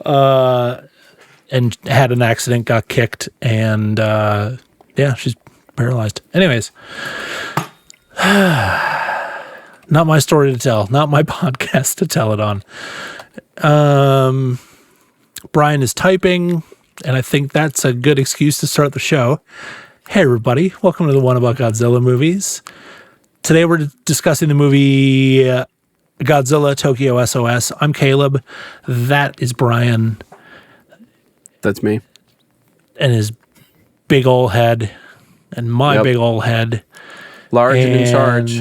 and had an accident, got kicked, and she's paralyzed. Anyways, not my story to tell, not my podcast to tell it on. Brian is typing, and I think that's a good excuse to start the show. Hey, everybody. Welcome to the One About Godzilla movies. Today we're discussing the movie Godzilla Tokyo S.O.S. I'm Caleb. That is Brian. That's me. And his big old head and my big old head. Large and in charge.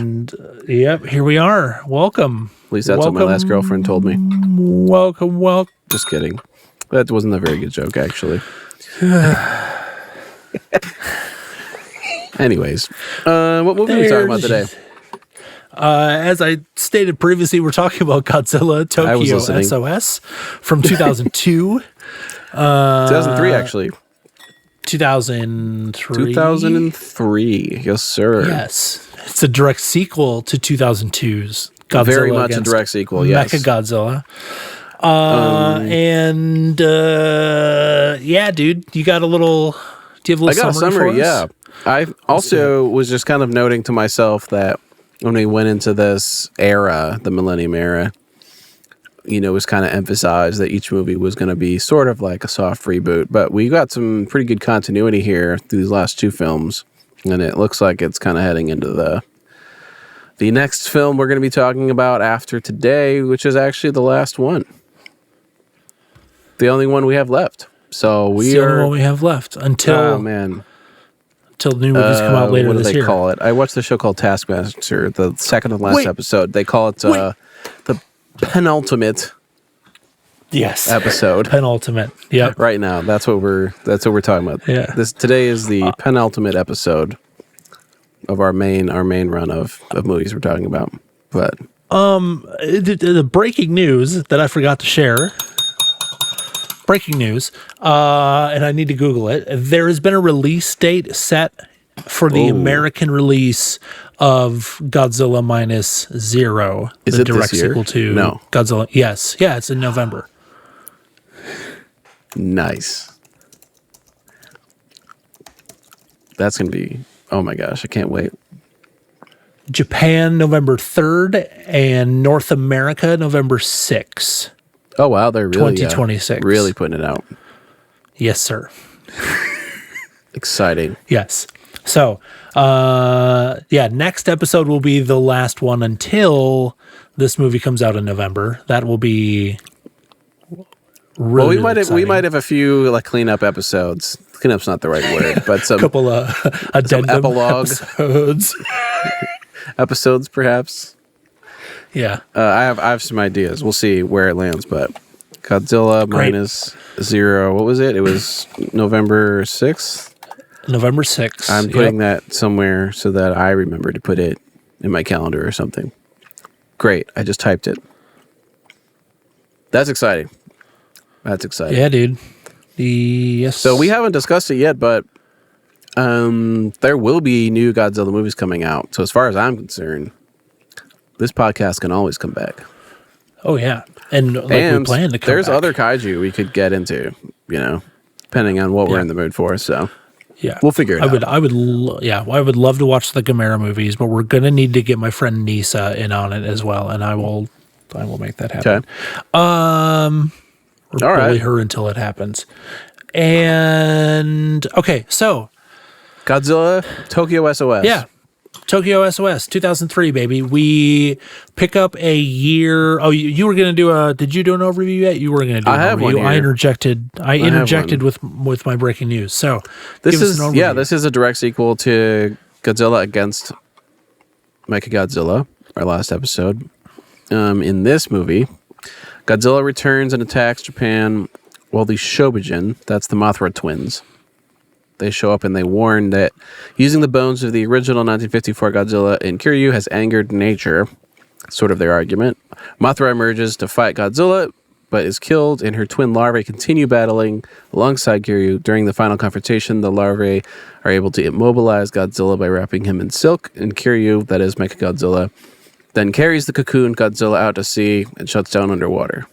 Yep, here we are. Welcome. At least that's what my last girlfriend told me. Welcome. Just kidding. That wasn't a very good joke, actually. Anyways, what movie are we talking about today? As I stated previously, we're talking about Godzilla Tokyo S.O.S. from 2002. 2003, actually. 2003. 2003, yes, sir. Yes. It's a direct sequel to 2002's Godzilla Very much Against a direct sequel, yes. Mechagodzilla. Dude, you got a little... Do you have a little summary for us? Yeah. I also was just kind of noting to myself that when we went into this era, the Millennium era, it was kind of emphasized that each movie was going to be sort of like a soft reboot. But we got some pretty good continuity here through these last two films. And it looks like it's kind of heading into the next film we're going to be talking about after today, which is actually the last one. The only one we have left. So the only one we have left until... Oh, man. Until the new movies come out later this year. What do they call it? I watched the show called Taskmaster, the second and last episode. They call it the penultimate episode. Penultimate. Yep. Right now. That's what we're talking about. Yeah. Today is the penultimate episode of our main run of movies we're talking about. But the breaking news that I forgot to share. Breaking news, and I need to Google it. There has been a release date set for the American release of Godzilla Minus Zero, is the it direct this year? sequel to No. Godzilla. Yes, yeah, it's in November. Nice. That's gonna be. Oh my gosh, I can't wait. Japan November 3rd and North America November 6th. Oh wow, they're really 2026. Really putting it out. Yes, sir. Exciting. Yes. So, next episode will be the last one until this movie comes out in November. That will be really we might have a few like cleanup episodes. Cleanup's not the right word, but some couple of some epilogue episodes perhaps. Yeah. I have some ideas. We'll see where it lands, but Godzilla Minus Zero, what was it? It was November 6th? November 6th. I'm putting that somewhere so that I remember to put it in my calendar or something. Great. I just typed it. That's exciting. Yeah, dude. Yes. So we haven't discussed it yet, but there will be new Godzilla movies coming out. So as far as I'm concerned, this podcast can always come back. Oh, yeah. And we plan to come there's back. other kaiju we could get into, depending on what we're in the mood for. So yeah, we'll figure it out. I would love to watch the Gamera movies, but we're going to need to get my friend Nisa in on it as well. And I will make that happen. Okay. Or bully her until it happens. And okay, so Godzilla Tokyo S.O.S. Yeah. Tokyo S.O.S. 2003, baby. We pick up a year. Oh, you were going to do did you do an overview yet? You were going to do an overview. One here. I interjected with my breaking news. So this is a direct sequel to Godzilla Against Mechagodzilla, our last episode. In this movie, Godzilla returns and attacks Japan while the Shobijin, that's the Mothra twins, they show up and they warn that using the bones of the original 1954 Godzilla in Kiryu has angered nature. Sort of their argument. Mothra emerges to fight Godzilla, but is killed, and her twin larvae continue battling alongside Kiryu. During the final confrontation, the larvae are able to immobilize Godzilla by wrapping him in silk, and Kiryu, that is Mechagodzilla, then carries the cocoon Godzilla out to sea and shuts down underwater.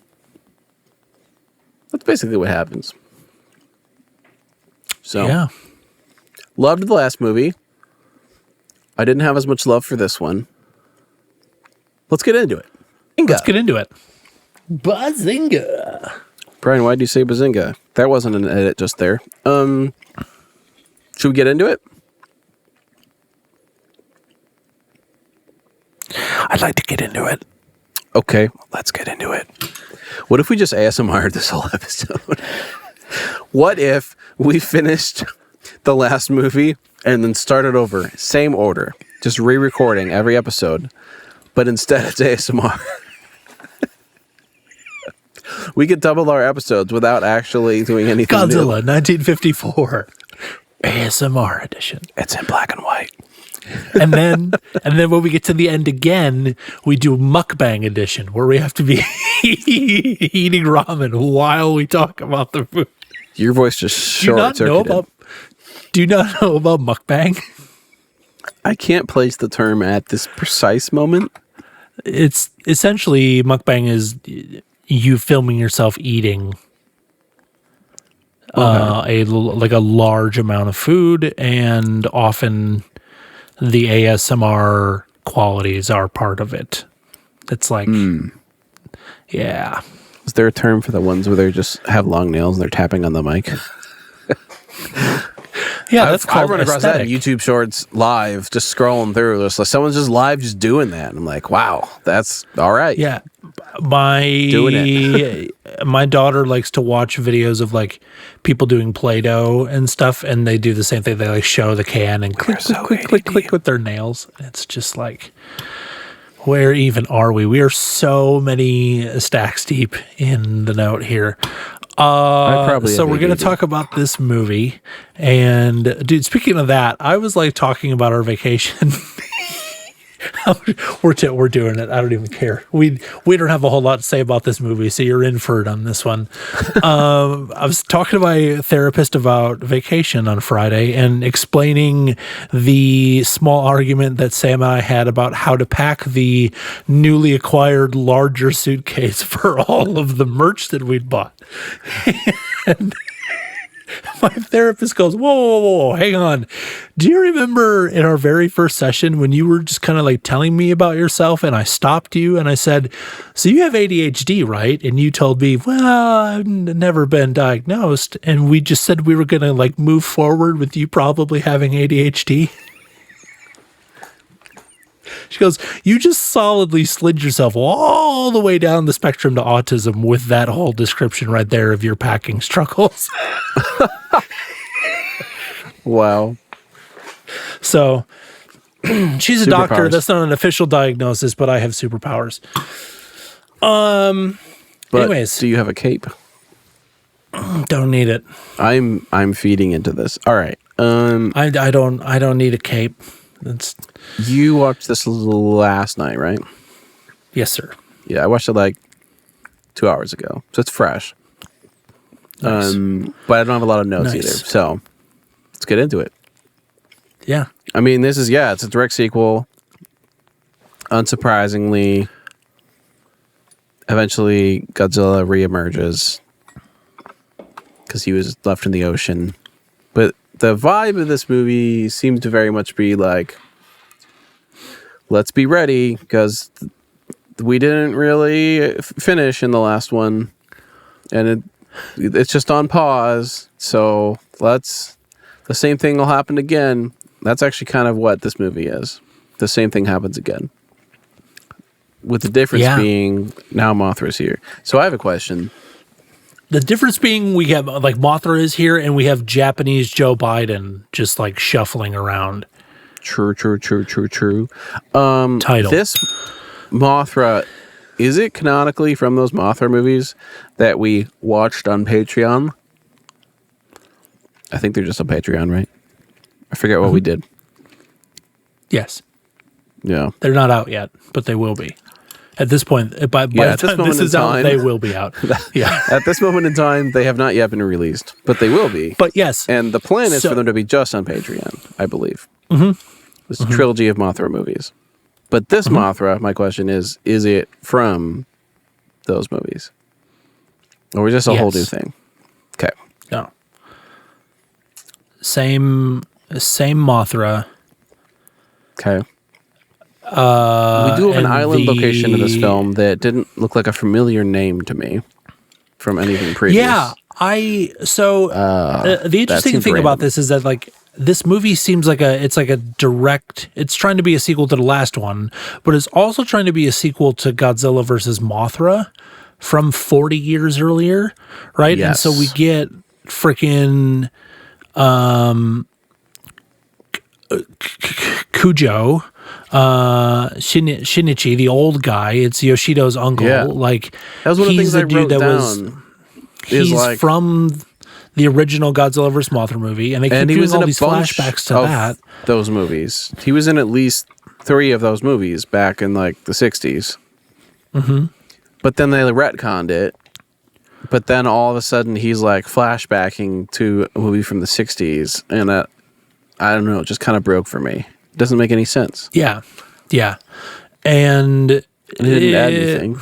That's basically what happens. So, Yeah. loved the last movie. I didn't have as much love for this one. Let's get into it. Let's get into it. Bazinga. Brian, why did you say bazinga? That wasn't an edit just there. Should we get into it? I'd like to get into it. Okay, let's get into it. What if we just ASMR this whole episode? What if we finished the last movie and then started over, same order, just re-recording every episode, but instead it's ASMR? We could double our episodes without actually doing anything Godzilla, new. 1954, ASMR edition. It's in black and white. And then when we get to the end again, we do mukbang edition, where we have to be eating ramen while we talk about the food. Your voice just short-circuited. Do you not know about mukbang? I can't place the term at this precise moment. It's essentially, mukbang is you filming yourself eating a large amount of food, and often the ASMR qualities are part of it. It's like, yeah. Is there a term for the ones where they just have long nails and they're tapping on the mic? Yeah, that's called I run across aesthetic. that in YouTube Shorts live, just scrolling through. It's like someone's just live, just doing that. And I'm like, wow, that's all right. Yeah, Doing my daughter likes to watch videos of like people doing Play-Doh and stuff, and they do the same thing. They like show the can and click with their nails. It's just like, where even are we? We are so many stacks deep in the note here. So we're going to talk about this movie. And dude, speaking of that, I was like talking about our vacation. We're doing it. I don't even care. We don't have a whole lot to say about this movie, so you're in for it on this one. I was talking to my therapist about vacation on Friday and explaining the small argument that Sam and I had about how to pack the newly acquired larger suitcase for all of the merch that we'd bought. And my therapist goes, whoa, hang on. Do you remember in our very first session when you were just kind of like telling me about yourself and I stopped you and I said, so you have ADHD, right? And you told me, well, I've never been diagnosed. And we just said we were going to like move forward with you probably having ADHD. She goes, you just solidly slid yourself all the way down the spectrum to autism with that whole description right there of your packing struggles. Wow. So she's a doctor. Superpowers. That's not an official diagnosis, but I have superpowers. But anyways, do you have a cape? don't need it. I'm feeding into this. All right. I don't need a cape. That's You watched this last night, right? yes, sir. Yeah, I watched it like 2 hours ago, so it's fresh. Nice. But I don't have a lot of notes Nice. either. So let's get into it. Yeah. I mean, it's a direct sequel. Unsurprisingly, eventually Godzilla reemerges because he was left in the ocean. But the vibe of this movie seemed to very much be like, let's be ready because we didn't really finish in the last one, and it's just on pause. So the same thing will happen again. That's actually kind of what this movie is. The same thing happens again, with the difference being now Mothra's here. So I have a question. The difference being we have like Mothra is here and we have Japanese Joe Biden just like shuffling around. True. Title. This Mothra, is it canonically from those Mothra movies that we watched on Patreon? I think they're just on Patreon, right? I forget what we did. Yes. Yeah. They're not out yet, but they will be. At this point, by the at this time moment this in is out, time- they will be out. Yeah. At this moment in time, they have not yet been released, but they will be. But yes. And the plan is So- for them to be just on Patreon, I believe. Mm-hmm. This trilogy of Mothra movies. But this Mothra, my question is it from those movies? Or just a whole Yes. new thing? Okay. No. Same Mothra. Okay. We do have an and island location in this the- film that didn't look like a familiar name to me from anything previous. Yeah, the interesting seems thing about random. this is that like this movie seems like it's trying to be a sequel to the last one, but it's also trying to be a sequel to Godzilla versus Mothra from 40 years earlier, right? And so we Yes. get freaking Kujo, Shinichi, the old guy. It's Yoshido's uncle. Yeah. Like That was one of the he's things I wrote was down. Is he's like, from the original Godzilla vs. Mothra movie, and they keep and he doing was in all a these bunch flashbacks to of that. those movies. He was in at least 3 of those movies back in like the 60s. Mm-hmm. But then they retconned it. But then all of a sudden he's like flashbacking to a movie from the 60s. And I don't know, it just kind of broke for me. It doesn't make any sense. Yeah, yeah, and It didn't add anything.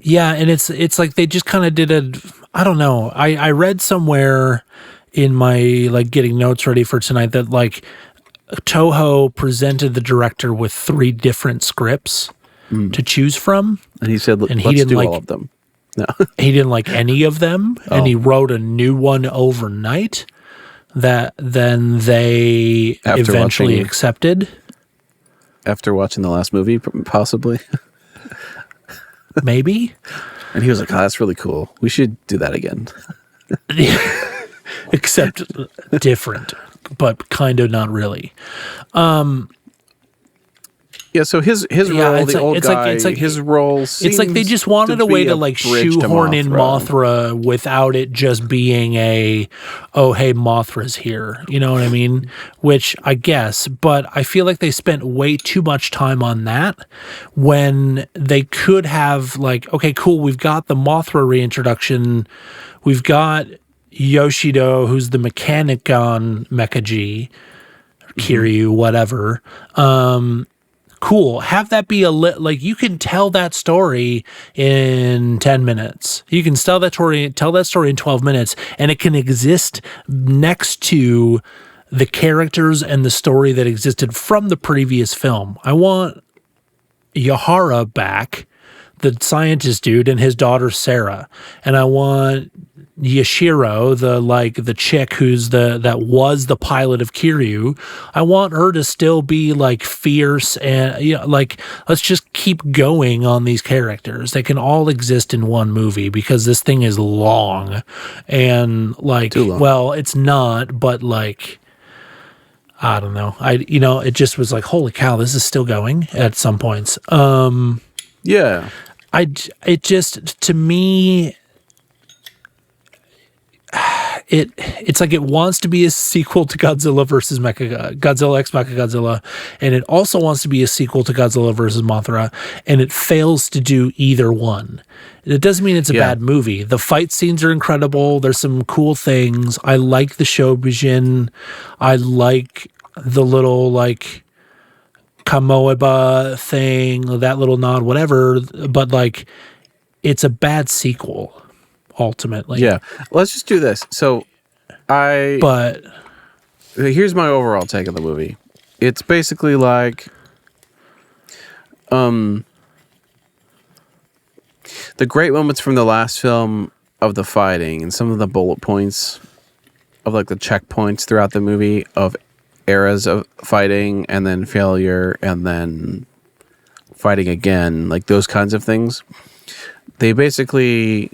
Yeah, and it's like they just kind of did I don't know. I read somewhere in my like getting notes ready for tonight that like Toho presented the director with 3 different scripts to choose from. And he said, And let's he didn't do like- all of them. No. He didn't like any of them, and he wrote a new one overnight that then they After eventually watching- accepted. After watching the last movie, possibly. Maybe. And he was like, oh, that's really cool. We should do that again. Except different, but kind of not really. Yeah, so his role, it's the like- old it's like- guy, it's like- his role It's like they seems just wanted a way be to like bridge to shoehorn in Mothra. Mothra without it just being oh, hey, Mothra's here. You know what I mean? Which I guess, but I feel like they spent way too much time on that when they could have like, okay, cool, we've got the Mothra reintroduction. We've got Yoshido, who's the mechanic on Mecha-G, Kiryu, whatever. Cool. Have that be like you can tell that story in 10 minutes. You can tell that story in 12 minutes, and it can exist next to the characters and the story that existed from the previous film. I want Yahara back, the scientist dude, and his daughter Sarah, and I want Yashiro, the chick who's that was the pilot of Kiryu. I want her to still be like fierce and like let's just keep going on these characters. They can all exist in one movie because this thing is long and like Too long. well, it's not, but like I don't know. It just was like holy cow, this is still going at some points. Yeah. It just to me. It's like it wants to be a sequel to Godzilla versus Godzilla X Mechagodzilla, and it also wants to be a sequel to Godzilla versus Mothra, and it fails to do either one. It doesn't mean it's a bad movie. The fight scenes are incredible. There's some cool things. I like the Shobijin. I like the little like Kamoeba thing, that little nod, whatever. But like, it's a bad sequel. Ultimately, Yeah. Let's just do this. So but here's my overall take of the movie. It's basically like the great moments from the last film of the fighting and some of the bullet points of like the checkpoints throughout the movie of eras of fighting and then failure and then fighting again, like those kinds of things. They basically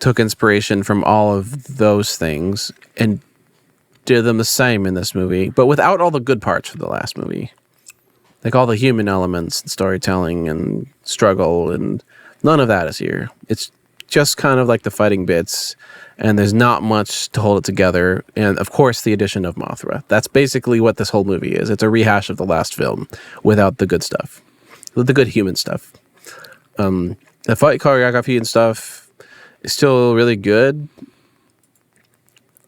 took inspiration from all of those things and did them the same in this movie, but without all the good parts from the last movie. Like all the human elements, and storytelling and struggle, and none of that is here. It's just kind of like the fighting bits, and there's not much to hold it together. And of course, the addition of Mothra. That's basically what this whole movie is. It's a rehash of the last film without the good stuff, with the good human stuff. The fight choreography and stuff is still really good.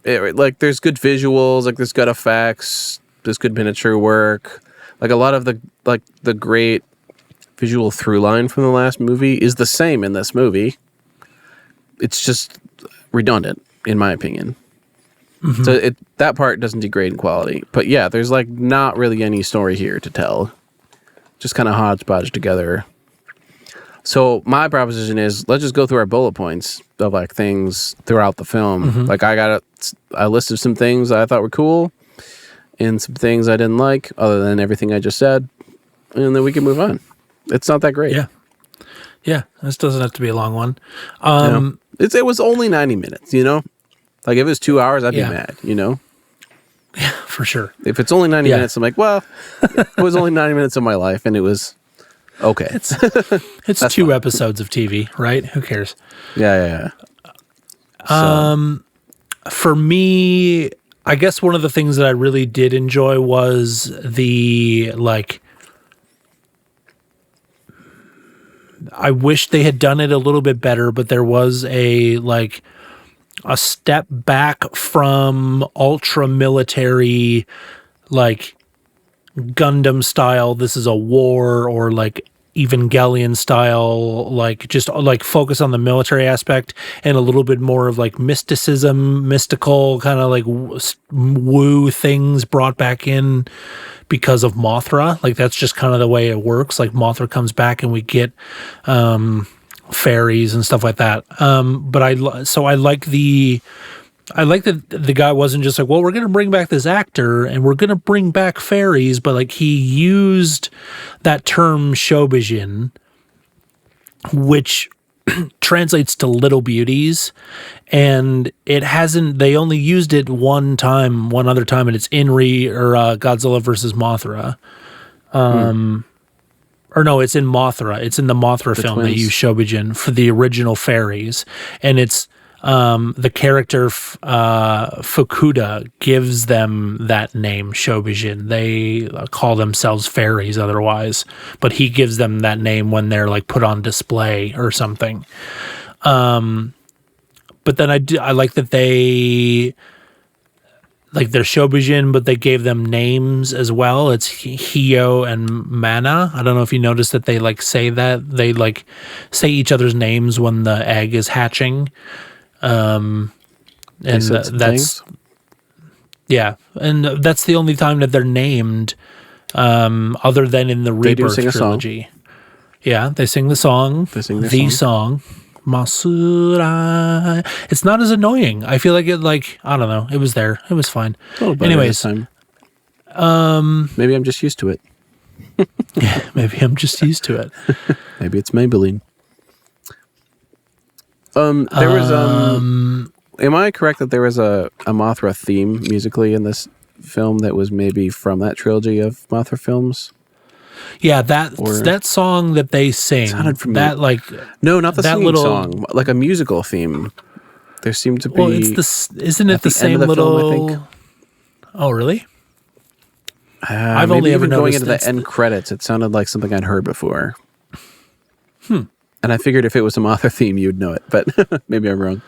Like there's good visuals, like there's good effects, there's good miniature work. Like a lot of the great visual through line from the last movie is the same in this movie. It's just redundant, in my opinion. Mm-hmm. So that part doesn't degrade in quality. But yeah, there's like not really any story here to tell. Just kind of hodgepodge together. So my proposition is, let's just go through our bullet points of like things throughout the film. Mm-hmm. Like I listed some things that I thought were cool and some things I didn't like, other than everything I just said, and then we can move on. It's not that great. Yeah. This doesn't have to be a long one. It was only 90 minutes. Like if it was 2 hours, I'd be mad. Yeah, for sure. If it's only 90 minutes, I'm like, well, it was only 90 minutes of my life, and it was. Okay. It's 2 episodes of TV, right? Who cares? Yeah. For me, I guess one of the things that I really did enjoy was the, like, I wish they had done it a little bit better, but there was a step back from ultra military, like, Gundam style, this is a war, or like Evangelion style, like just like focus on the military aspect, and a little bit more of like mysticism, mystical kind of like woo things brought back in because of Mothra. Like that's just kind of the way it works. Like Mothra comes back and we get fairies and stuff like that. But I like that the guy wasn't just like, well, we're going to bring back this actor and we're going to bring back fairies, but like he used that term Shobijin, which translates to little beauties, and they only used it one other time, and it's in Godzilla versus Mothra. Or no, it's in Mothra. It's in the Mothra film. Twins. They use Shobijin for the original fairies, and it's the character Fukuda gives them that name, Shobijin. They call themselves fairies otherwise, but he gives them that name when they're like put on display or something. But then I like that they like they're Shobijin, but they gave them names as well. It's Hio and Mana. I don't know if you noticed that they like say that. They like say each other's names when the egg is hatching. And that's the only time that they're named, other than in the Rebirth trilogy. Yeah, they sing the song. Song. Masurai. It's not as annoying. I feel like I don't know. It was there. It was fine. Anyways, maybe I'm just used to it. Yeah, maybe I'm just used to it. Maybe it's Maybelline. There was am I correct that there was a Mothra theme musically in this film that was maybe from that trilogy of Mothra films? Yeah, that song that they sing. Sounded familiar. That like no, not the singing song, like a musical theme. There seemed to be. Well, isn't it the same little? Film, I think. Oh, really? I've only ever noticed going into the end credits. It sounded like something I'd heard before. And I figured if it was a Mothra theme, you'd know it, but maybe I'm wrong.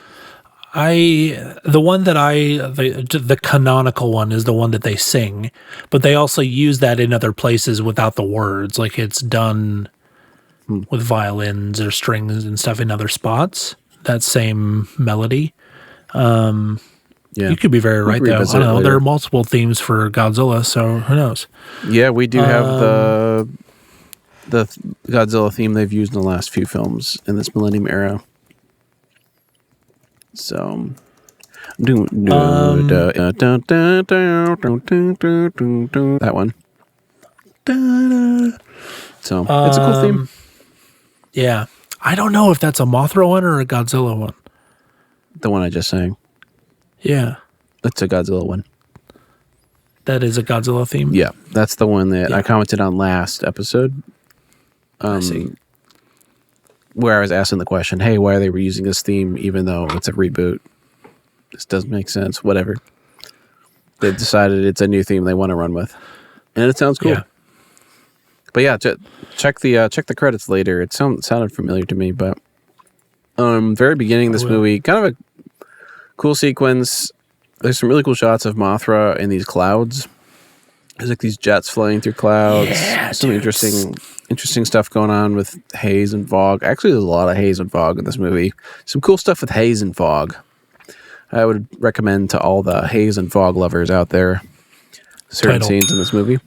The canonical one is the one that they sing, but they also use that in other places without the words. Like it's done with violins or strings and stuff in other spots. That same melody. You could be very right, though. I don't know. There are multiple themes for Godzilla, so who knows? Yeah, we do have the Godzilla theme they've used in the last few films in this Millennium era. So, that one. So, it's a cool theme. Yeah. I don't know if that's a Mothra one or a Godzilla one. The one I just sang. Yeah. That's a Godzilla one. That is a Godzilla theme? Yeah. That's the one that I commented on last episode. I see. Where I was asking the question, hey, why are they reusing this theme even though it's a reboot? This doesn't make sense. Whatever. They've decided it's a new theme they want to run with. And it sounds cool. Yeah. But yeah, check the credits later. It sounded familiar to me, but very beginning of this movie, kind of a cool sequence. There's some really cool shots of Mothra in these clouds. There's like these jets flying through clouds. Yeah, some interesting interesting stuff going on with haze and fog. Actually, there's a lot of haze and fog in this movie. Some cool stuff with haze and fog. I would recommend to all the haze and fog lovers out there certain scenes in this movie.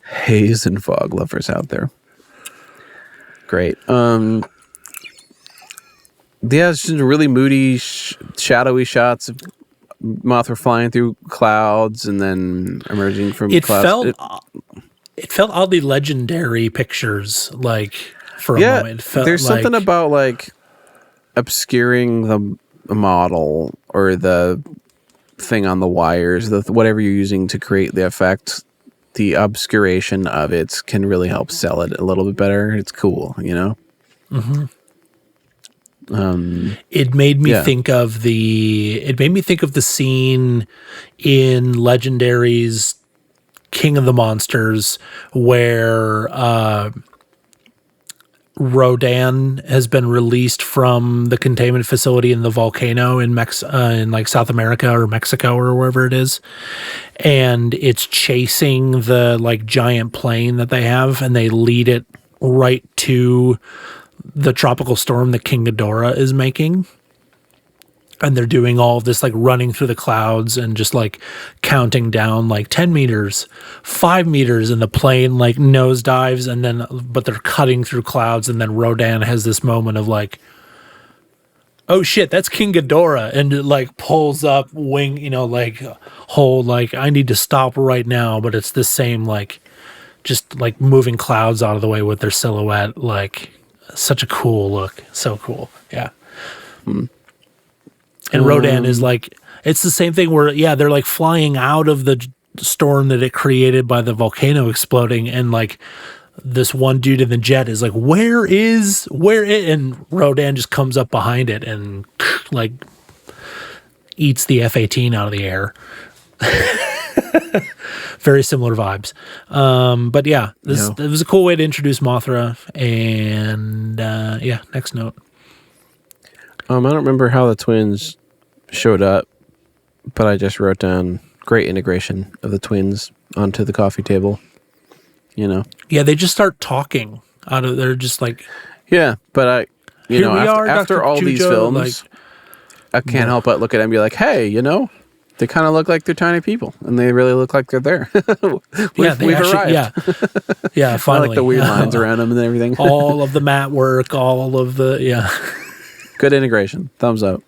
Haze and fog lovers out there. Great. Yeah, it's just really moody, shadowy shots of Mothra flying through clouds and then emerging from clouds. It felt oddly legendary pictures, like, for a moment. It felt there's like, something about, like, obscuring the model or the thing on the wires, whatever you're using to create the effect. The obscuration of it can really help sell it a little bit better. It's cool, you know? Mm-hmm. It made me think of the scene in Legendary's King of the Monsters where Rodan has been released from the containment facility in the volcano in like South America or Mexico or wherever it is, and it's chasing the like giant plane that they have, and they lead it right to the tropical storm that King Ghidorah is making. And they're doing all of this, like running through the clouds and just like counting down like 10 meters, 5 meters, and the plane like nosedives, and then, but they're cutting through clouds. And then Rodan has this moment of like, oh shit, that's King Ghidorah. And it like pulls up wing, you know, like whole, like I need to stop right now. But it's the same, like just like moving clouds out of the way with their silhouette. Like such a cool look. So cool. Yeah. And Rodan is like, it's the same thing where, yeah, they're like flying out of the storm that it created by the volcano exploding. And like this one dude in the jet is like, and Rodan just comes up behind it and like eats the F-18 out of the air. Very similar vibes. But yeah, it was a cool way to introduce Mothra. And yeah, next note. I don't remember how the twins showed up, but I just wrote down great integration of the twins onto the coffee table. You know? Yeah, they just start talking out of. They're just like, yeah. But after all these films, like, I can't help but look at them and be like, hey, you know, they kind of look like they're tiny people, and they really look like they're there. we've arrived. Yeah, finally. I like the weird lines around them and everything. All of the mat work, all of the Good integration. Thumbs up.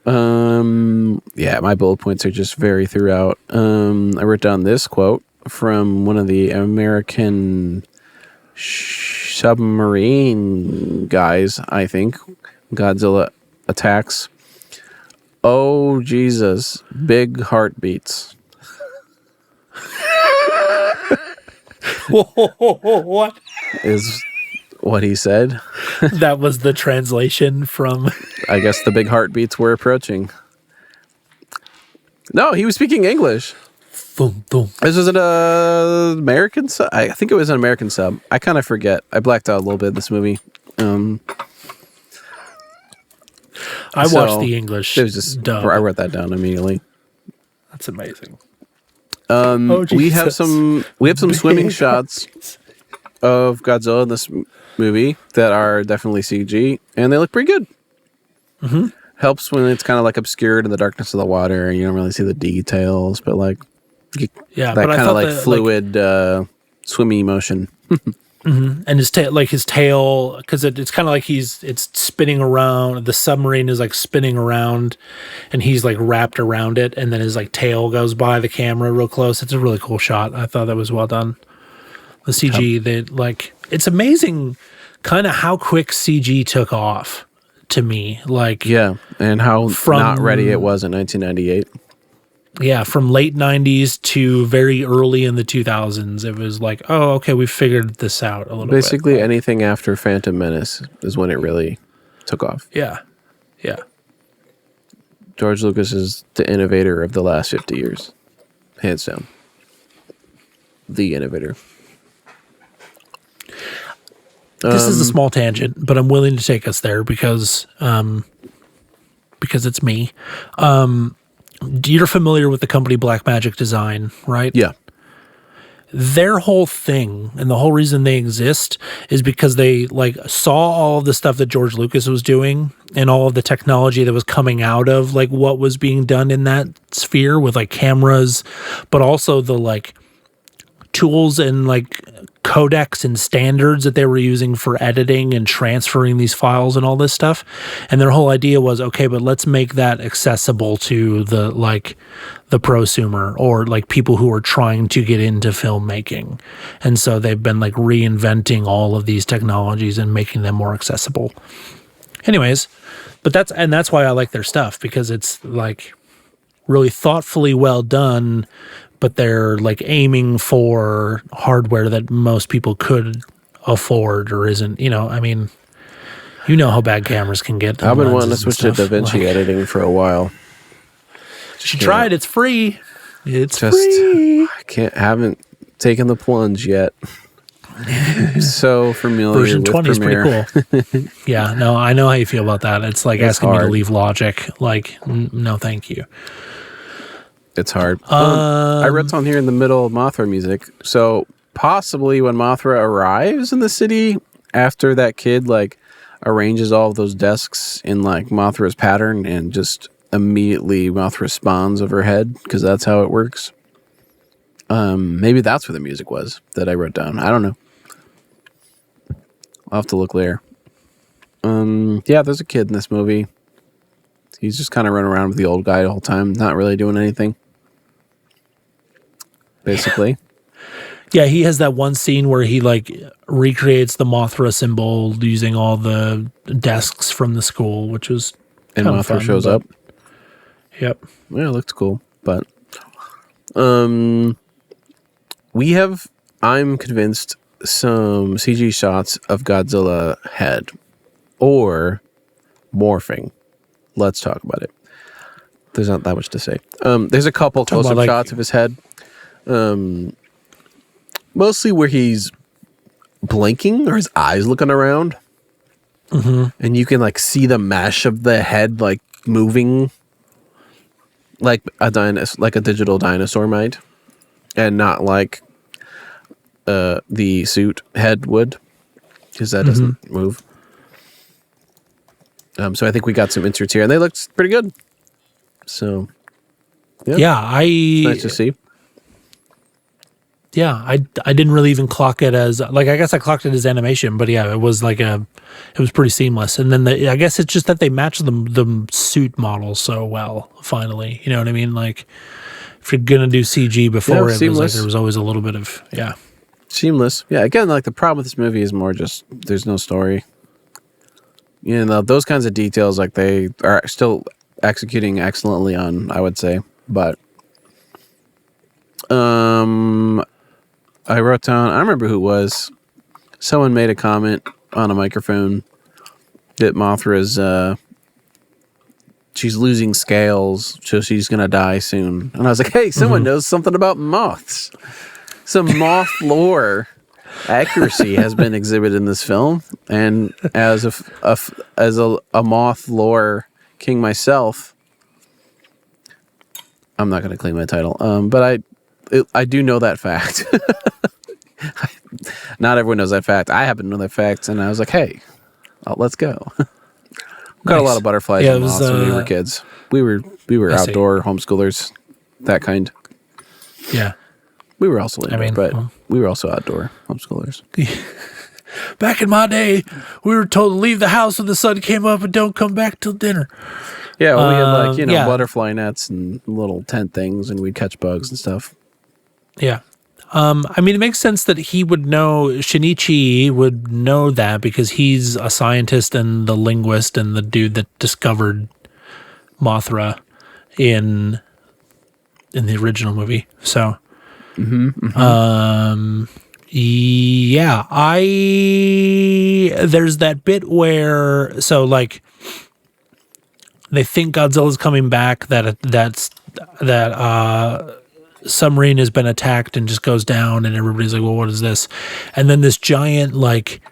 Yeah, my bullet points are just very throughout. I wrote down this quote from one of the American submarine guys, I think. Godzilla attacks. Oh, Jesus. Big heartbeats. What? Is what he said. That was the translation from... I guess the big heartbeats were approaching. No, he was speaking English. Boom, boom. This was an American sub. I think it was an American sub. I kind of forget. I blacked out a little bit in this movie. I watched the English. It was just dub. I wrote that down immediately. That's amazing. We have some swimming shots of Godzilla in this movie that are definitely CG, and they look pretty good. Mm-hmm. Helps when it's kind of like obscured in the darkness of the water and you don't really see the details, but like that kind of like fluid swimmy motion. Mm-hmm. And his tail, because it's kind of like it's spinning around. The submarine is like spinning around, and he's like wrapped around it, and then his like tail goes by the camera real close. It's a really cool shot. I thought that was well done. The CG, it's amazing, kind of how quick CG took off to me. And how not ready it was in 1998. Yeah, from late 90s to very early in the 2000s, it was like, oh, okay, we figured this out a little bit. Basically, anything after Phantom Menace is when it really took off. Yeah. George Lucas is the innovator of the last 50 years. Hands down. The innovator. This is a small tangent, but I'm willing to take us there because it's me. You're familiar with the company Black Magic Design, right? Yeah. their whole thing and the whole reason they exist is because they like saw all of the stuff that George Lucas was doing and all of the technology that was coming out of like what was being done in that sphere with like cameras, but also the like tools and like codecs and standards that they were using for editing and transferring these files and all this stuff. And their whole idea was, okay, but let's make that accessible to the like the prosumer or like people who are trying to get into filmmaking. And so they've been like reinventing all of these technologies and making them more accessible. Anyways, but that's why I like their stuff, because it's like really thoughtfully well done, but they're like aiming for hardware that most people could afford or isn't, you know, I mean, you know how bad cameras can get. I've been wanting to switch to DaVinci editing for a while. You tried, it's free. It's just free. Haven't taken the plunge yet. So familiar Version with 20 Premiere. is pretty cool. Yeah, no, I know how you feel about that. It's like asking me to leave Logic. Like, no, thank you. It's hard. I wrote down here in the middle of Mothra music. So possibly when Mothra arrives in the city, after that kid like arranges all of those desks in like Mothra's pattern and just immediately Mothra spawns overhead, because that's how it works. Maybe that's where the music was that I wrote down. I don't know. I'll have to look later. Yeah, there's a kid in this movie. He's just kind of running around with the old guy the whole time, not really doing anything. Basically. Yeah, he has that one scene where he like recreates the Mothra symbol using all the desks from the school, which was and Mothra shows up. Yep. Yeah, it looked cool, but we have, I'm convinced, some CG shots of Godzilla head or morphing. Let's talk about it. There's not that much to say. There's a couple close-up shots of his head. Mostly where he's blinking or his eyes looking around. Mm-hmm. And you can like see the mesh of the head like moving like a digital dinosaur might. And not like the suit head would, because that doesn't move. So I think we got some inserts here, and they looked pretty good. So, yeah, it's nice to see. Yeah, I didn't really even clock it as like, I guess I clocked it as animation, but yeah, it was like it was pretty seamless. And then I guess it's just that they matched the suit model so well. Finally, you know what I mean? Like, if you're gonna do CG before, it was like there was always a little bit of seamless. Yeah, again, like the problem with this movie is more just there's no story. You know, those kinds of details, like they are still executing excellently on, I would say. But I wrote down, I remember who it was. Someone made a comment on a microphone that Mothra's she's losing scales, so she's gonna die soon. And I was like, hey, someone knows something about moths. Some moth lore accuracy has been exhibited in this film, and as a moth lore king myself, I'm not going to claim my title, but I do know that fact. Not everyone knows that fact. I happen to know that fact, and I was like, hey, let's go. Got a lot of butterflies and moths when we were kids. We were outdoor homeschoolers, that kind. Yeah. We were also indoor, but we were also outdoor homeschoolers. Back in my day, we were told to leave the house when the sun came up and don't come back till dinner. Yeah, well, we had butterfly nets and little tent things, and we'd catch bugs and stuff. Yeah. I mean, it makes sense that he would know, Shinichi would know that because he's a scientist and the linguist and the dude that discovered Mothra in the original movie. So... yeah, there's that bit where, so like they think Godzilla's coming back, that submarine has been attacked and just goes down, and everybody's like, well, what is this? And then this giant like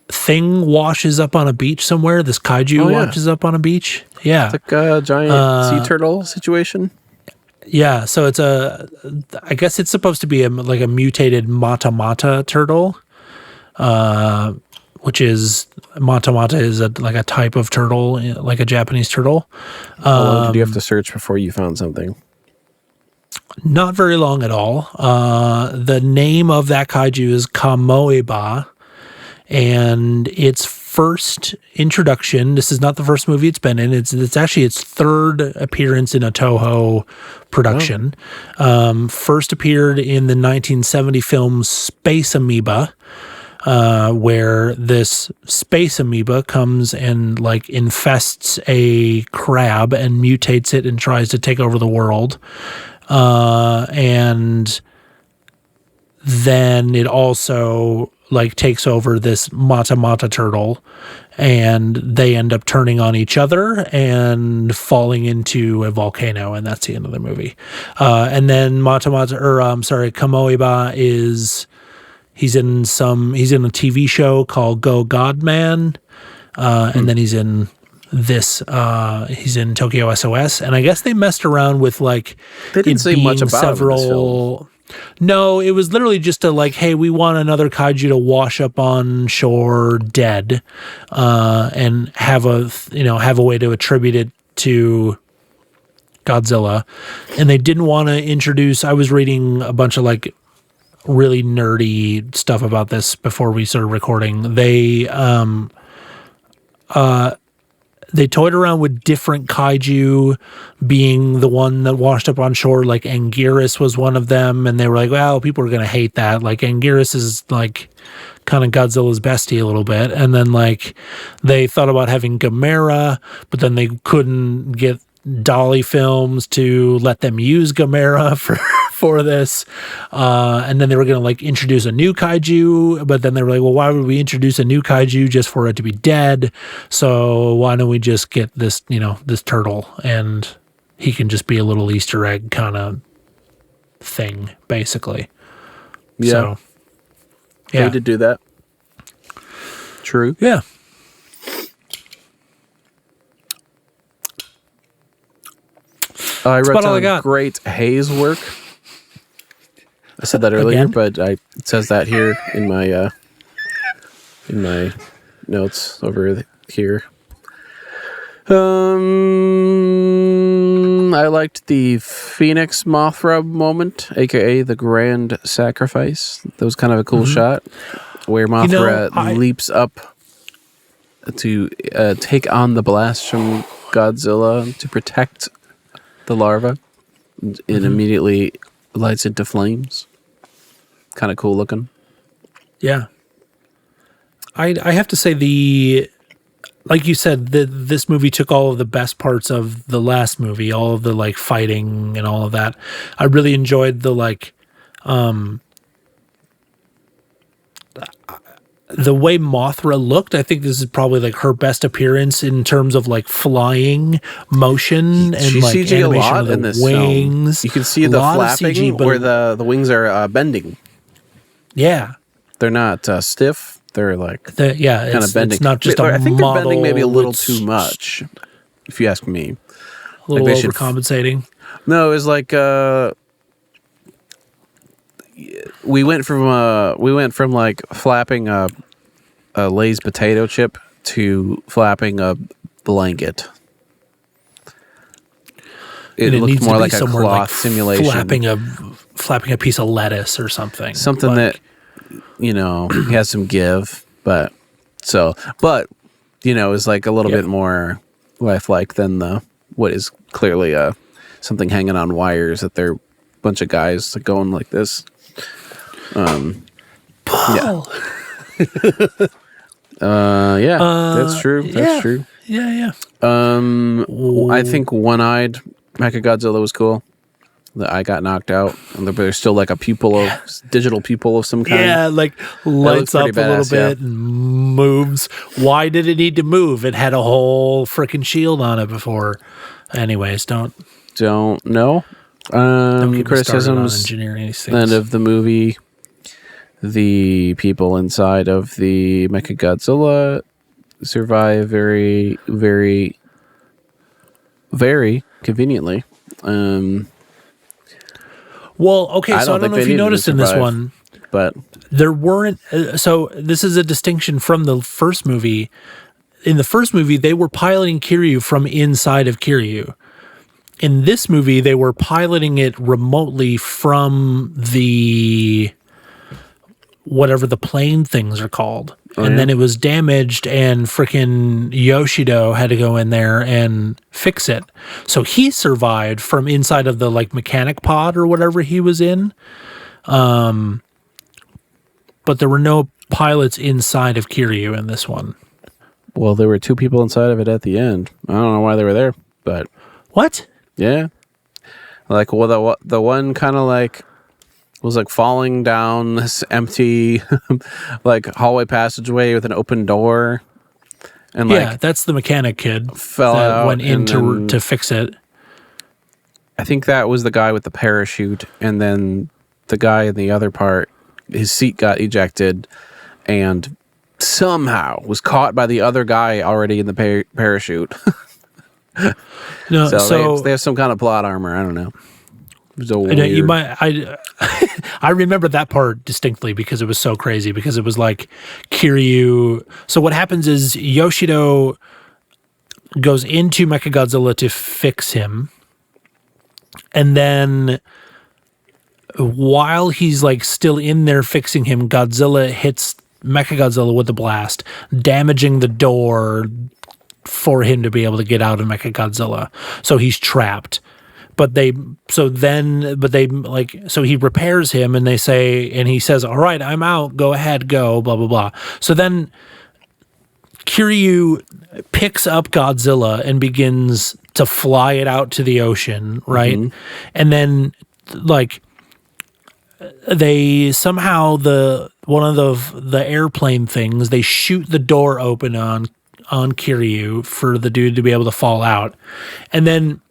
thing washes up on a beach somewhere. This kaiju washes up on a beach. Yeah, it's like a giant sea turtle situation. Yeah, so I guess it's supposed to be like a mutated mata turtle, which is mata is like a type of turtle, like a Japanese turtle. How long did you have to search before you found something? Not very long at all. The name of that kaiju is Kamoeba, and its first introduction. This is not the first movie it's been in. It's actually its third appearance in a Toho production. First appeared in the 1970 film Space Amoeba, where this space amoeba comes and like infests a crab and mutates it and tries to take over the world. And then it also like takes over this mata turtle, and they end up turning on each other and falling into a volcano, and that's the end of the movie. And then Kamoeba he's in a TV show called Go Godman, and then he's in Tokyo S.O.S, and I guess they messed around with like they didn't say much about several. Film. No, it was literally just hey, we want another kaiju to wash up on shore dead, and have a way to attribute it to Godzilla. And they didn't want to introduce. I was reading a bunch of like really nerdy stuff about this before we started recording. They toyed around with different kaiju being the one that washed up on shore. Like Anguirus was one of them, and they were like, well, people are going to hate that. Like Anguirus is like kind of Godzilla's bestie a little bit. And then like they thought about having Gamera, but then they couldn't get Dolly Films to let them use Gamera for this. And then they were going to like introduce a new kaiju, but then they were like, well, why would we introduce a new kaiju just for it to be dead? So why don't we just get this, this turtle, and he can just be a little Easter egg kind of thing, basically. Yeah. So, yeah. They did do that. True. Yeah. I read all I got. Great Haze work. I said that earlier, but it says that here in my notes over here. I liked the Phoenix Mothra moment, aka the Grand Sacrifice. That was kind of a cool shot where Mothra leaps up to take on the blast from Godzilla to protect the larva, and immediately lights into flames. Kind of cool looking. Yeah. I have to say like you said, this movie took all of the best parts of the last movie, all of the like fighting and all of that. I really enjoyed the like the way Mothra looked. I think this is probably like her best appearance in terms of like flying motion and She's like CG animation a lot of the in this wings. Film. You can see the flapping CG, where the wings are bending. Yeah, they're not stiff. They're like kind of bending. It's not just I think model, they're bending maybe a little too much, if you ask me. A little like overcompensating. No, it was like we went from like flapping a Lay's potato chip to flapping a blanket. It looked more like a cloth like simulation. Flapping a piece of lettuce or something. Something like, that has some give, but is like a little bit more lifelike than what is clearly something hanging on wires that they're a bunch of guys going like this. Paul. That's true. That's true. Yeah. I think one-eyed Mechagodzilla was cool. The eye got knocked out, and there's still like a digital pupil of some kind. Yeah, like lights up a little bit and moves. Why did it need to move? It had a whole freaking shield on it before. Anyways, don't know. Criticisms engineering these things. End of the movie. The people inside of the Mechagodzilla survive very, very, very conveniently. Well, okay, so I don't know if you noticed in this one, but there weren't. So this is a distinction from the first movie. In the first movie, they were piloting Kiryu from inside of Kiryu. In this movie, they were piloting it remotely from the whatever the plane things are called. And then it was damaged, and frickin' Yoshido had to go in there and fix it. So he survived from inside of the like mechanic pod or whatever he was in. But there were no pilots inside of Kiryu in this one. Well, there were two people inside of it at the end. I don't know why they were there, but what? Yeah, like well, the one kind of like was like falling down this empty like hallway passageway with an open door, and like that's the mechanic kid fell that out went in to fix it. I think that was the guy with the parachute, and then the guy in the other part, his seat got ejected, and somehow was caught by the other guy already in the parachute. No, so they have some kind of plot armor. I don't know. You might. I remember that part distinctly because it was so crazy. Because it was like Kiryu. So what happens is Yoshido goes into Mechagodzilla to fix him, and then while he's like still in there fixing him, Godzilla hits Mechagodzilla with a blast, damaging the door for him to be able to get out of Mechagodzilla. So he's trapped. So he repairs him, and he says, all right, I'm out, go ahead, go, blah, blah, blah. So then Kiryu picks up Godzilla and begins to fly it out to the ocean, right? Mm-hmm. And then, like, they somehow, one of the airplane things, they shoot the door open on Kiryu for the dude to be able to fall out. And then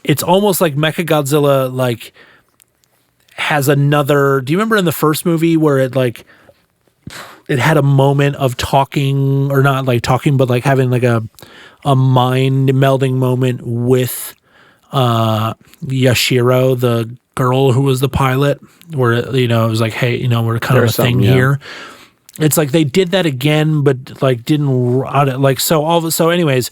it's almost like Mechagodzilla like has another. Do you remember in the first movie where it had a moment of talking, or not like talking, but like having like a mind melding moment with Yashiro, the girl who was the pilot, where it was like, hey, we're kind of a thing here. It's like they did that again, but like didn't like so anyways.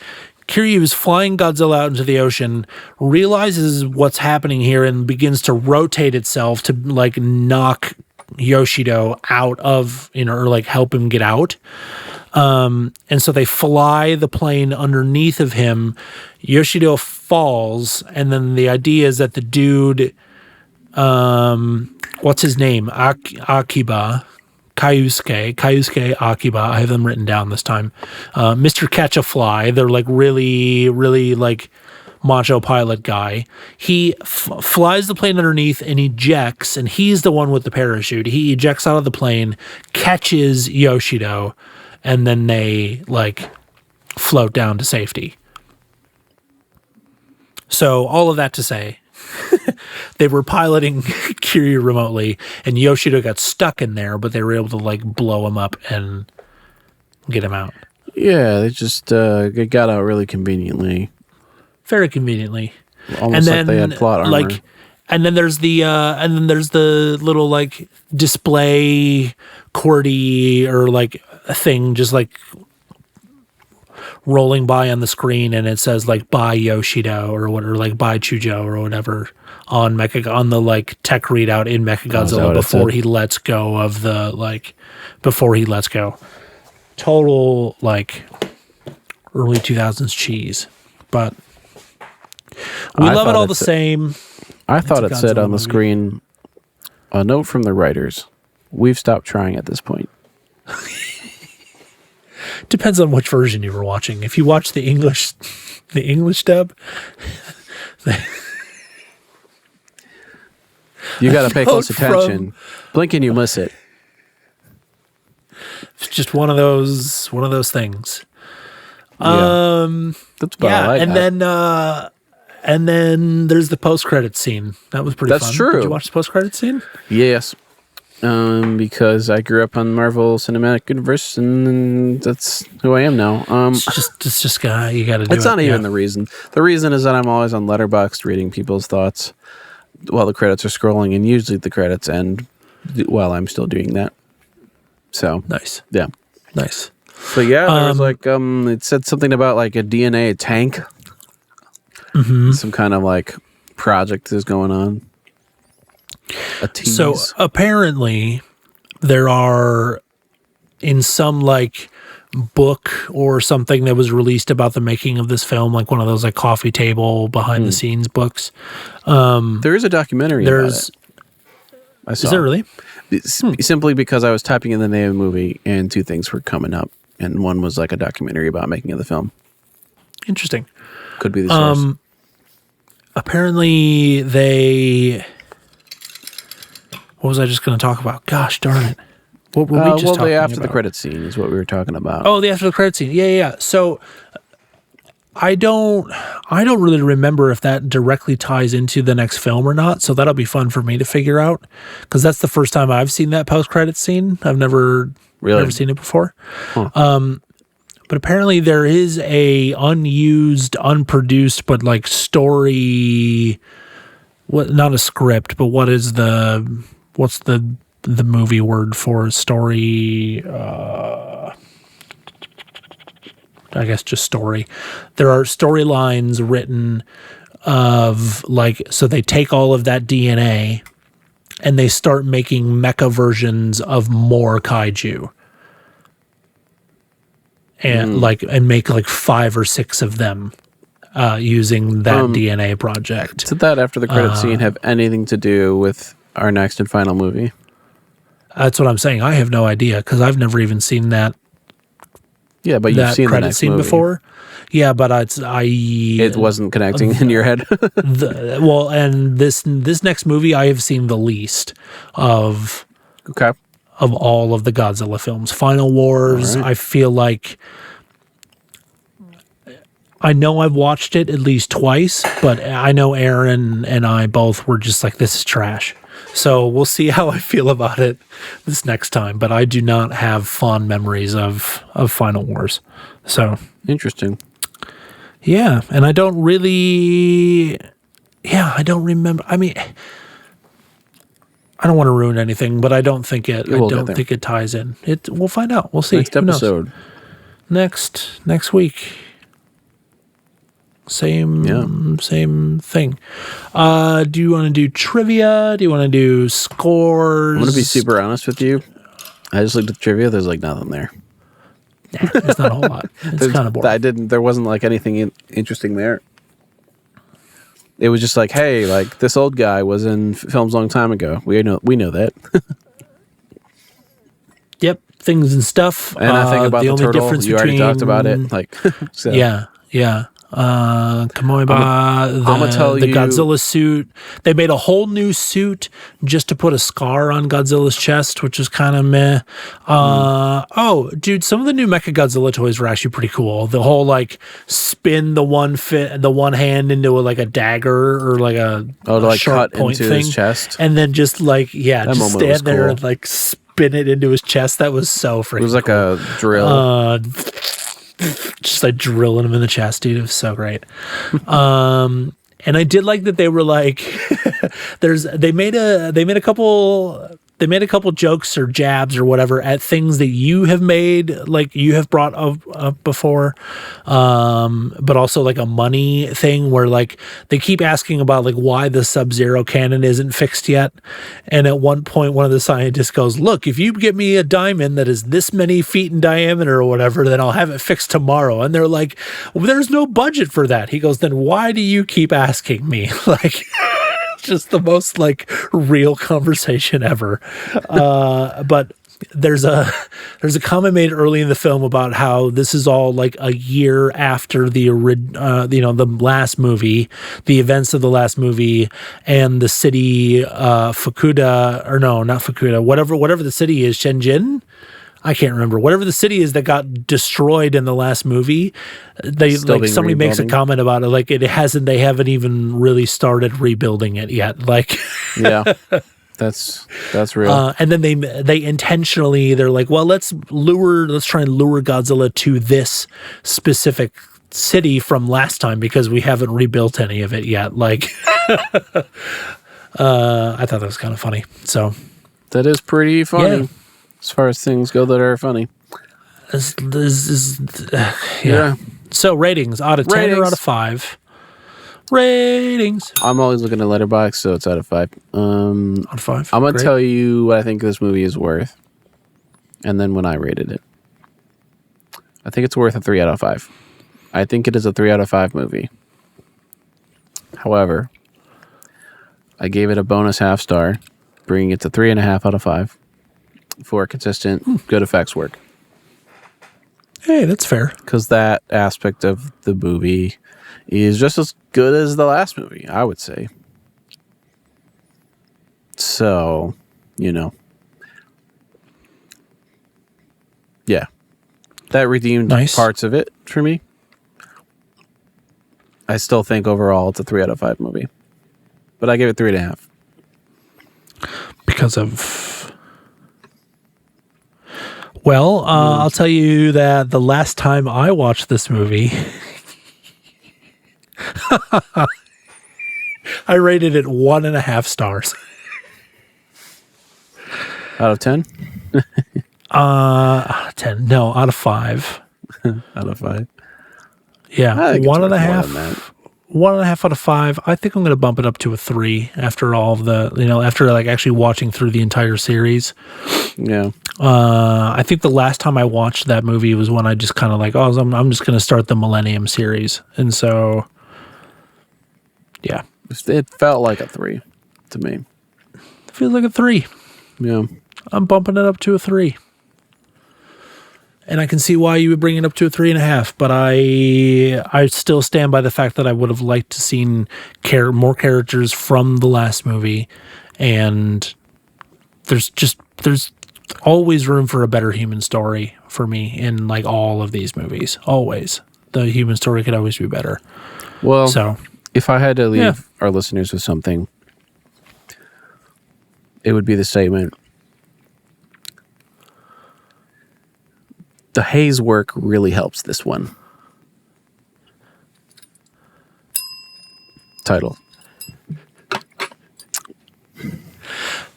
Kiryu is flying Godzilla out into the ocean, realizes what's happening here, and begins to rotate itself to like knock Yoshido out of, or like help him get out. And so they fly the plane underneath of him. Yoshido falls, and then the idea is that the dude, what's his name? Akiba. Kaiusuke Akiba, I have them written down this time. Mr. Catch a Fly, they're like really, really like macho pilot guy. He flies the plane underneath and ejects, and he's the one with the parachute. He ejects out of the plane, catches Yoshido, and then they like float down to safety. So all of that to say, they were piloting Kiryu remotely, and Yoshido got stuck in there, but they were able to like blow him up and get him out. Yeah, they just got out really conveniently. Very conveniently. Almost like they had plot armor. Like, and then there's the little like display QWERTY or like a thing just like rolling by on the screen, and it says like "Bye Yoshido" or whatever, like "Bye Chujo" or whatever on the like tech readout in Mechagodzilla before he lets go of the before he lets go. Total like early 2000s cheese, but we love it all the same. I thought it said on the screen, a note from the writers: we've stopped trying at this point. Depends on which version you were watching. If you watch the English dub, you got to pay close attention. Blink and you miss it. It's just one of those things. That's about and then there's the post-credit scene. That was pretty fun. That's true. Did you watch the post-credit scene? Yes. Because I grew up on Marvel Cinematic Universe, and that's who I am now. It's just you got to do it. It's not even the reason. The reason is that I'm always on Letterboxd reading people's thoughts. while the credits are scrolling, and usually the credits end while I'm still doing that. So Nice. yeah. Nice. But yeah, there was like it said something about like a DNA tank. Some kind of like project is going on. A tease. So apparently there are in some like book or something that was released about the making of this film, like one of those like coffee table behind the scenes books. There is a documentary about it. I saw. Is there really? Simply because I was typing in the name of the movie and two things were coming up, and one was like a documentary about making of the film. Interesting. Could be the source. Apparently they... What was I just going to talk about? Gosh darn it. What were we just talking the after about? the credit scene is what we were talking about. Oh, the after the credit scene. Yeah. So I don't really remember if that directly ties into the next film or not. So that'll be fun for me to figure out, because that's the first time I've seen that post-credit scene. I've never seen it before. Huh. But apparently there is a unused, unproduced, but like story. What? Not a script, but what's the movie word for story? I guess just story. There are storylines written of like, so they take all of that DNA and they start making mecha versions of more kaiju. And and make like 5 or 6 of them using that DNA project. Did that after the credit scene have anything to do with our next and final movie? That's what I'm saying. I have no idea, because I've never even seen that. Yeah, but you've seen the credit next scene movie before. Yeah, but it wasn't connecting in your head. And this next movie I have seen the least of. Okay. Of all of the Godzilla films. Final Wars, right. I feel like I know I've watched it at least twice, but I know Aaron and I both were just like, this is trash. So we'll see how I feel about it this next time. But I do not have fond memories of Final Wars. So interesting. Yeah, and I don't really. Yeah, I don't remember. I mean, I don't want to ruin anything, but I don't think it. I don't think it ties in. We'll find out. We'll see. Next episode. Next week. Same thing. Do you want to do trivia? Do you want to do scores? I'm going to be super honest with you. I just looked at trivia. There's like nothing there. Nah, there's not a whole lot. It's kind of boring. There wasn't like anything interesting there. It was just like, hey, like this old guy was in films a long time ago. We know that. Yep, things and stuff. And I think about the turtle. You already talked about it. Like, so. Yeah. Kamoiba, the Godzilla suit. They made a whole new suit just to put a scar on Godzilla's chest, which is kind of meh. Oh, dude, some of the new Mechagodzilla toys were actually pretty cool. The whole like spin the one hand into a dagger or like a sharp cut point into thing, his chest, and then just just stand there cool. and like spin it into his chest. That was so freaking. It was like cool. a drill. Just like drilling him in the chest, dude. It was so great. And I did like that they were like, they made a couple jokes or jabs or whatever at things that you have made, like you have brought up before, but also like a money thing where like they keep asking about like why the Sub-Zero cannon isn't fixed yet, and at one point one of the scientists goes, "Look, if you get me a diamond that is this many feet in diameter or whatever, then I'll have it fixed tomorrow." And they're like, "Well, there's no budget for that." He goes, "Then why do you keep asking me?" Like. Just the most like real conversation ever. But there's a comment made early in the film about how this is all like a year after the last movie, the events of the last movie, and the city Fukuda, or no, not Fukuda, whatever the city is, Shenzhen. I can't remember. Whatever the city is that got destroyed in the last movie, somebody makes a comment about it. Like they haven't even really started rebuilding it yet. Like, yeah, that's real. And then they intentionally, they're like, well, let's try and lure Godzilla to this specific city from last time because we haven't rebuilt any of it yet. Like, I thought that was kind of funny. So That is pretty funny, Yeah. as far as things go that are funny. Yeah. So ratings, out of 10 or Ratings. out of 5? Ratings. I'm always looking at Letterboxd, so it's out of 5. Out of 5. I'm gonna Great. tell you what I think this movie is worth, and then when I rated it, I think it's worth a 3 out of 5. I think it is a 3 out of 5 movie. However, I gave it a bonus half star, bringing it to 3.5 out of 5 for consistent good effects work. Hey, that's fair. Because that aspect of the movie is just as good as the last movie, I would say. So, yeah, that redeemed Nice. parts of it for me. I still think overall it's a 3 out of 5 movie, but I gave it 3.5. Because of... Well, I'll tell you that the last time I watched this movie, I rated it 1.5 stars. Out of 10? Out of 10. No, out of 5. Out of 5. Yeah, I think it's one worth and a more half. than that. 1.5 out of 5. I think I'm going to bump it up to a 3 after all of the, after like actually watching through the entire series. Yeah. I think the last time I watched that movie was when I just kind of like, I'm just going to start the Millennium series. And so, yeah. It felt like a 3 to me. It feels like a 3. Yeah. I'm bumping it up to a 3. And I can see why you would bring it up to a 3.5, but I still stand by the fact that I would have liked to seen more characters from the last movie, and there's always room for a better human story for me in like all of these movies. Always, the human story could always be better. Well, So if I had to leave our listeners with something, it would be the statement: the Haze work really helps this one. Title.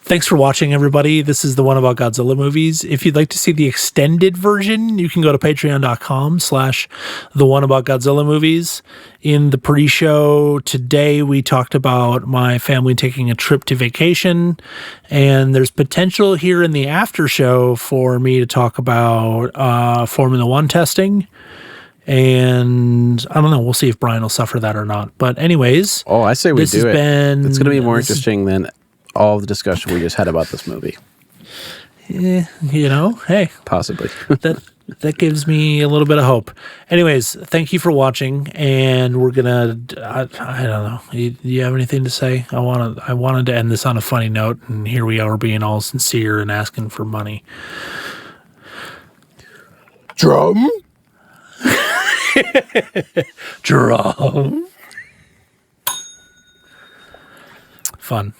thanks for watching, everybody. This is the one about Godzilla movies. If you'd like to see the extended version, you can go to patreon.com/the one about Godzilla movies. In the pre-show today, we talked about my family taking a trip to vacation, and there's potential here in the after show for me to talk about Formula One testing. And I don't know. We'll see if Brian will suffer that or not. But anyways, Oh, I say we this do has it. been- It's going to be more this is- interesting than all the discussion we just had about this movie. hey, Possibly. that gives me a little bit of hope. Anyways, thank you for watching, and we're gonna. I don't know. Do you have anything to say? I wanted to end this on a funny note, and here we are being all sincere and asking for money. Drum? Drum. Fun.